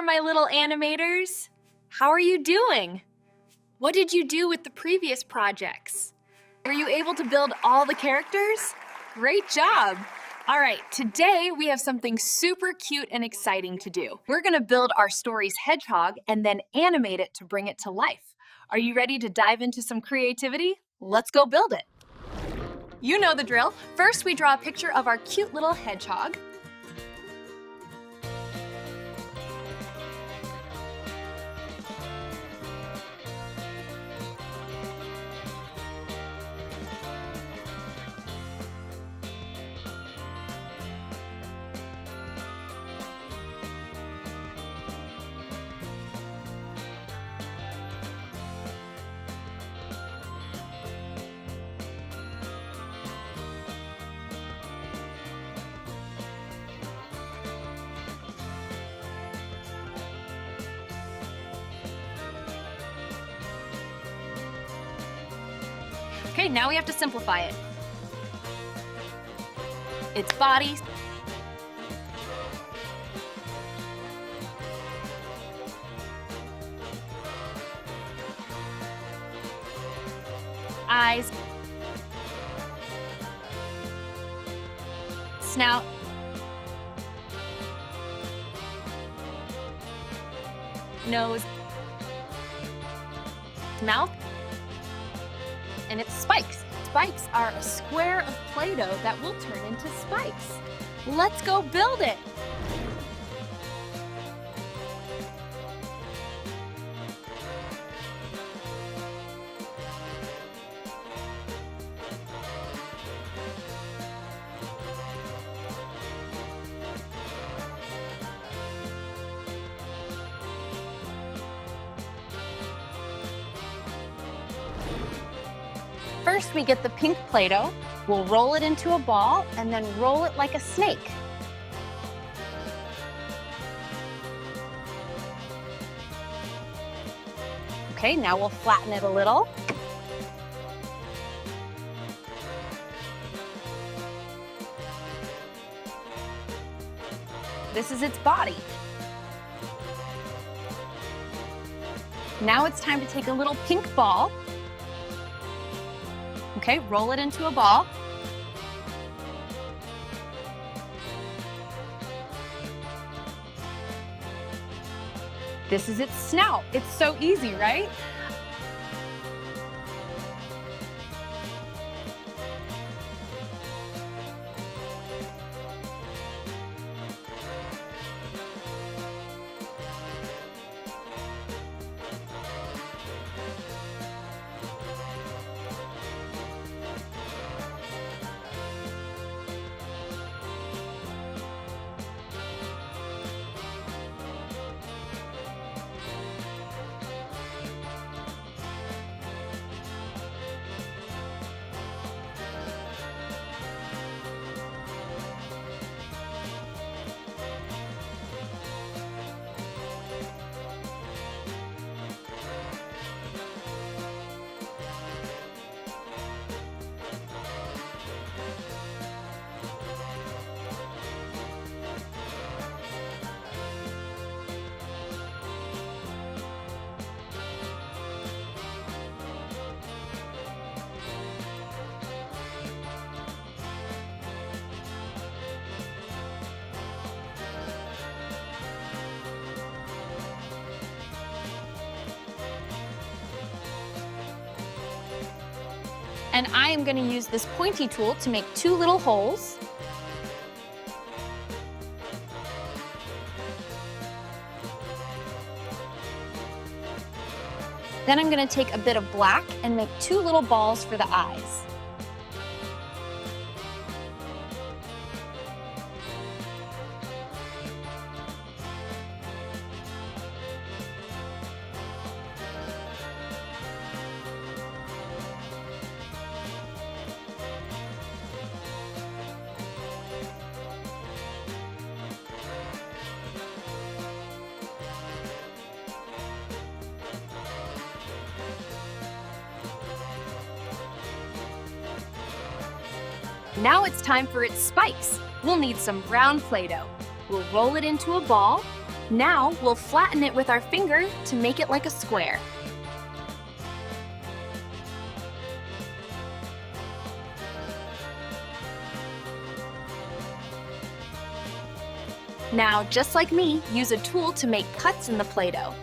my little animators. How are you doing? What did you do with the previous projects? Were you able to build all the characters? Great job! All right, today we have something super cute and exciting to do. We're gonna build our story's hedgehog and then animate it to bring it to life. Are you ready to dive into some creativity? Let's go build it. You know the drill. First, we draw a picture of our cute little hedgehog. Okay, now we have to simplify it. Its body, eyes, snout, nose, mouth, and its spikes. Spikes are a square of Play-Doh that will turn into spikes. Let's go build it. First, we get the pink Play-Doh. We'll roll it into a ball and then roll it like a snake. Okay, now we'll flatten it a little. This is its body. Now it's time to take a little pink ball. Okay, roll it into a ball. This is its snout. It's so easy, right? And I am going to use this pointy tool to make two little holes. Then I'm going to take a bit of black and make two little balls for the eyes. Now it's time for its spikes. We'll need some brown Play-Doh. We'll roll it into a ball Now we'll flatten it with our finger to make it like a square. Now, just like me, use a tool to make cuts in the Play-Doh.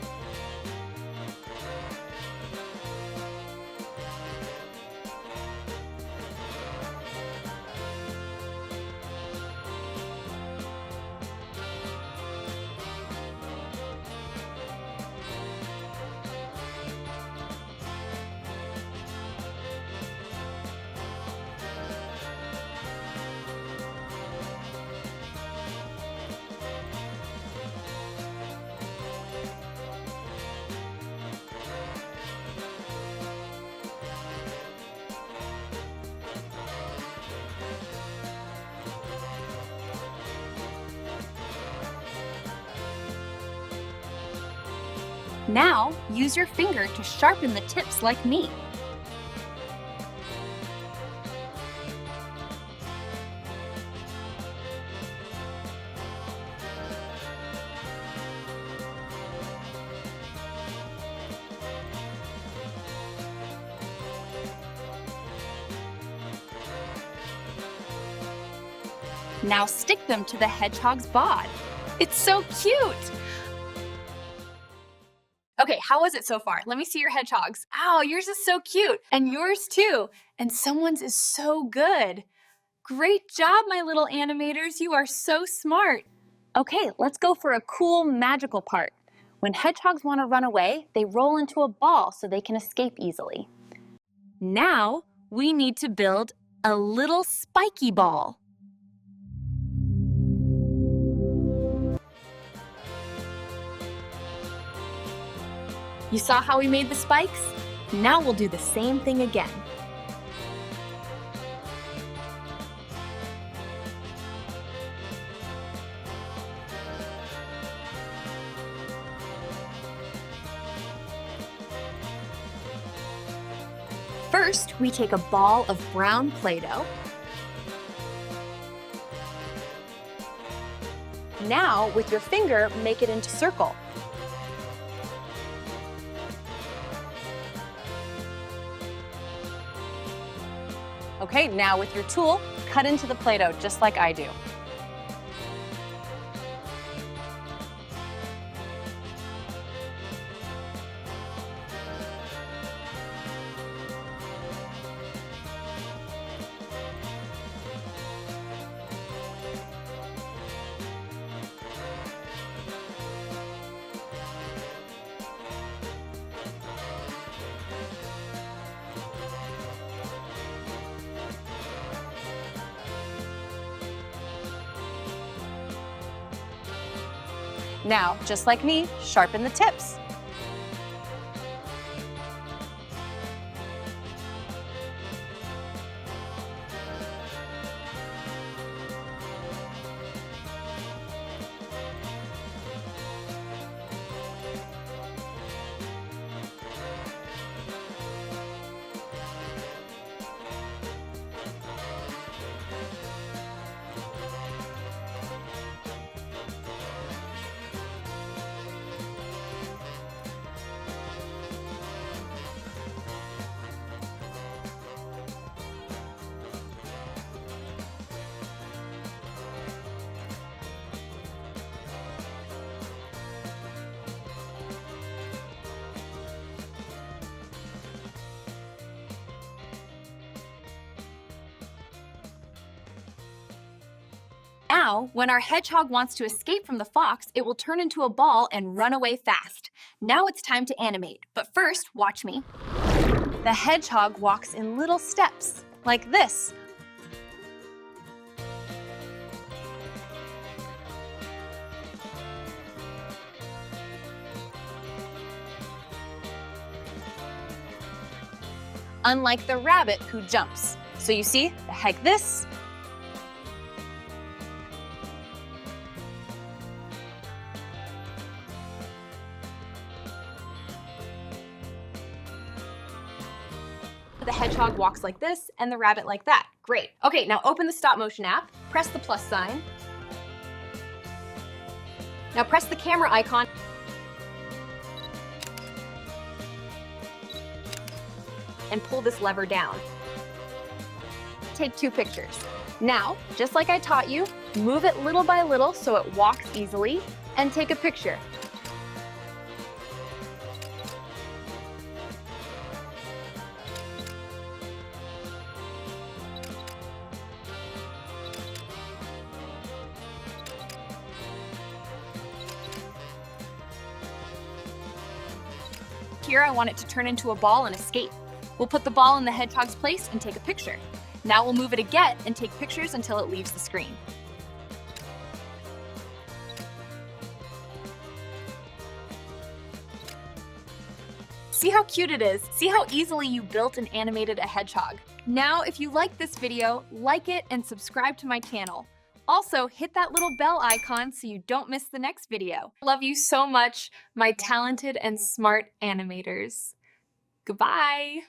Now, use your finger to sharpen the tips like me. Now stick them to the hedgehog's bod. It's so cute! Okay, how was it so far? Let me see your hedgehogs. Ow, yours is so cute. And yours too. And someone's is so good. Great job, my little animators. You are so smart. Okay, let's go for a cool, magical part. When hedgehogs want to run away, they roll into a ball so they can escape easily. Now, we need to build a little spiky ball. You saw how we made the spikes? Now we'll do the same thing again. First, we take a ball of brown Play-Doh. Now, with your finger, make it into a circle. Okay, now with your tool, cut into the Play-Doh just like I do. Now, just like me, sharpen the tips. Now, when our hedgehog wants to escape from the fox, it will turn into a ball and run away fast. Now it's time to animate, but first, watch me. The hedgehog walks in little steps, like this. Unlike the rabbit who jumps. So you see, the heck this. The hedgehog walks like this and the rabbit like that. Great. Okay, now open the stop motion app, press the plus sign. Now press the camera icon and pull this lever down. Take 2 pictures. Now, just like I taught you, move it little by little so it walks easily, and take a picture. Here I want it to turn into a ball and escape. We'll put the ball in the hedgehog's place and take a picture. Now we'll move it again and take pictures until it leaves the screen. See how cute it is? See how easily you built and animated a hedgehog? Now, if you like this video, like it and subscribe to my channel. Also, hit that little bell icon so you don't miss the next video. Love you so much, my talented and smart animators. Goodbye.